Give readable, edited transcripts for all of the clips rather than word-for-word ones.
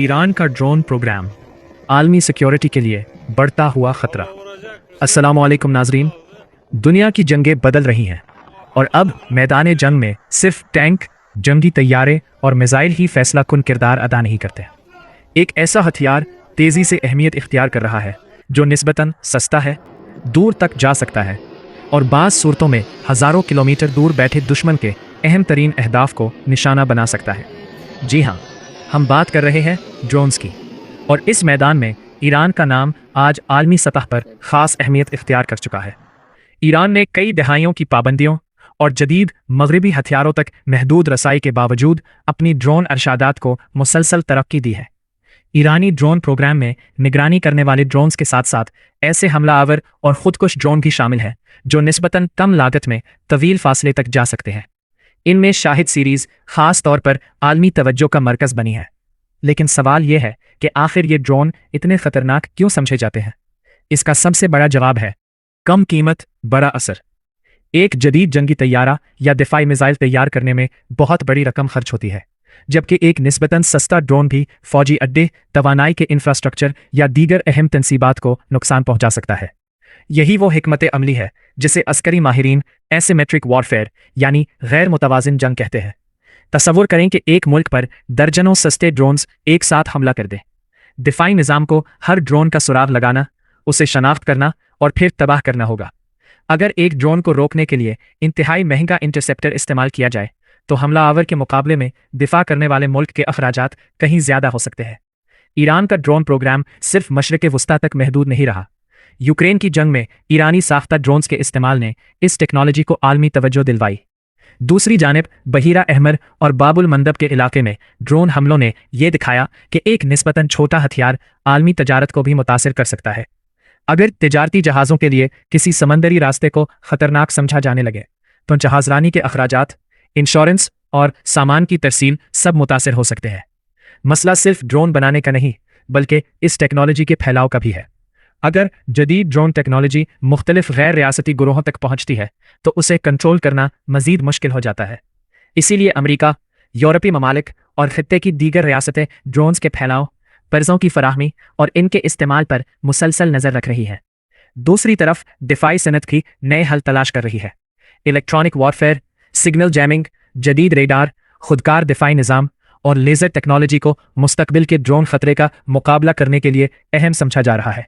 Iran का drone programme आलमी security के लिए बढ़ता हुआ खतरा। अस्सलामुअलैकुम नाजरीन, दुनिया की जंगें बदल रही हैं और अब मैदान जंग में सिर्फ टैंक, जंगी तैयारे और मिसाइल ही फैसला कुन किरदार अदा नहीं करते। एक ऐसा हथियार तेज़ी से अहमियत इख्तियार कर रहा है जो निस्बतन सस्ता है, दूर तक जा सकता है और बाज़ सूरतों में हज़ारों किलोमीटर दूर बैठे दुश्मन के अहम तरीन अहदाफ को निशाना बना सकता है। जी हाँ, हम बात कर रहे हैं ड्रोन्स की, और इस मैदान में ईरान का नाम आज आलमी सतह पर ख़ास अहमियत इख्तियार कर चुका है। ईरान ने कई दहाइयों की पाबंदियों और जदीद मगरबी हथियारों तक महदूद रसाई के बावजूद अपनी ड्रोन अरशादात को मुसलसल तरक्की दी है। ईरानी ड्रोन प्रोग्राम में निगरानी करने वाले ड्रोन्स के साथ साथ ऐसे हमलावर और खुदकुश ड्रोन भी शामिल हैं जो निस्बतन कम लागत में तवील फासले तक जा सकते हैं। इनमें शाहिद सीरीज़ ख़ास तौर पर आलमी तवज्जो का मरकज़ बनी है। लेकिन सवाल यह है कि आखिर ये ड्रोन इतने ख़तरनाक क्यों समझे जाते हैं? इसका सबसे बड़ा जवाब है कम कीमत, बड़ा असर। एक जदीद जंगी तैयारा या दिफाई मिसाइल तैयार करने में बहुत बड़ी रकम खर्च होती है, जबकि एक निस्बतन सस्ता ड्रोन भी फौजी अड्डे, तवानाई के इंफ्रास्ट्रक्चर या दीगर अहम तनसीबात को नुकसान पहुंचा सकता है। यही वो हिकमत अमली है जिसे अस्करी माहिरीन एसिमेट्रिक वॉरफेयर यानी गैर मुतवाज़िन जंग कहते हैं। तसव्वुर करें कि एक मुल्क पर दर्जनों सस्ते ड्रोन्स एक साथ हमला कर दें। दिफाई निज़ाम को हर ड्रोन का सुराग लगाना, उसे शनाख्त करना और फिर तबाह करना होगा। अगर एक ड्रोन को रोकने के लिए इंतहाई महंगा इंटरसेप्टर इस्तेमाल किया जाए तो हमलावर के मुकाबले में दिफा करने वाले मुल्क के अखराजात कहीं ज़्यादा हो सकते हैं। ईरान का ड्रोन प्रोग्राम सिर्फ मशरिक़ वस्ता तक महदूद नहीं रहा। यूक्रेन की जंग में ईरानी साख्ता ड्रोन्स के इस्तेमाल ने इस टेक्नोलॉजी को आलमी तवज्जो दिलवाई। दूसरी जानिब बहीरा अहमर और बाबुल मंदब के इलाके में ड्रोन हमलों ने यह दिखाया कि एक निस्बतन छोटा हथियार आलमी तजारत को भी मुतासिर कर सकता है। अगर तिजारती जहाज़ों के लिए किसी समंदरी रास्ते को ख़तरनाक समझा जाने लगे तो जहाज़रानी के अखराजात, इंश्योरेंस और सामान की तरसील सब मुतासिर हो सकते हैं। मसला सिर्फ ड्रोन बनाने का नहीं बल्कि इस टेक्नोलॉजी के फैलाव का भी है। अगर जदीद ड्रोन टेक्नोलॉजी मुख्तलिफ गैर रियासती गुरोहों तक पहुंचती है तो उसे कंट्रोल करना मज़ीद मुश्किल हो जाता है। इसीलिए अमेरिका, यूरोपीय ममालिक और खित्ते की दीगर रियासतें ड्रोन्स के फैलाव, कर्ज़ों की फराहमी और इनके इस्तेमाल पर मुसलसल नज़र रख रही है। दूसरी तरफ दिफाई सनत की नए हल तलाश कर रही है। इलेक्ट्रॉनिक वॉरफेयर, सिग्नल जैमिंग, जदीद रेडार, खुदकार दिफाई निज़ाम और लेज़र टेक्नोलॉजी को मुस्तकबिल के ड्रोन ख़तरे का मुकाबला करने के लिए अहम समझा जा रहा है।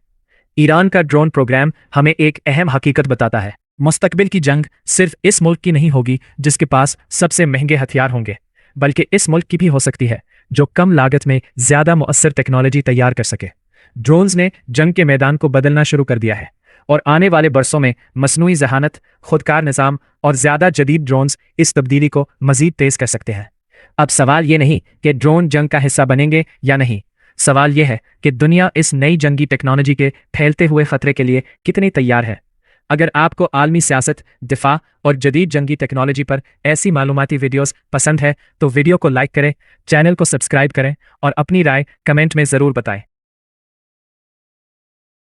ईरान का ड्रोन प्रोग्राम हमें एक अहम हकीकत बताता है, मुस्तकबिल की जंग सिर्फ इस मुल्क की नहीं होगी जिसके पास सबसे महंगे हथियार होंगे, बल्कि इस मुल्क की भी हो सकती है जो कम लागत में ज़्यादा मुअस्सर टेक्नोलॉजी तैयार कर सके। ड्रोन्स ने जंग के मैदान को बदलना शुरू कर दिया है और आने वाले बरसों में मसनूई ज़हानत, खुदकार निज़ाम और ज़्यादा जदीद ड्रोन्स इस तब्दीली को मज़ीद तेज़ कर सकते हैं। अब सवाल ये नहीं कि ड्रोन जंग का हिस्सा बनेंगे या नहीं, सवाल यह है कि दुनिया इस नई जंगी टेक्नोलॉजी के फैलते हुए ख़तरे के लिए कितनी तैयार है। अगर आपको आलमी सियासत, दिफा और जदीद जंगी टेक्नोलॉजी पर ऐसी मालूमाती वीडियोस पसंद है तो वीडियो को लाइक करें, चैनल को सब्सक्राइब करें और अपनी राय कमेंट में ज़रूर बताएं।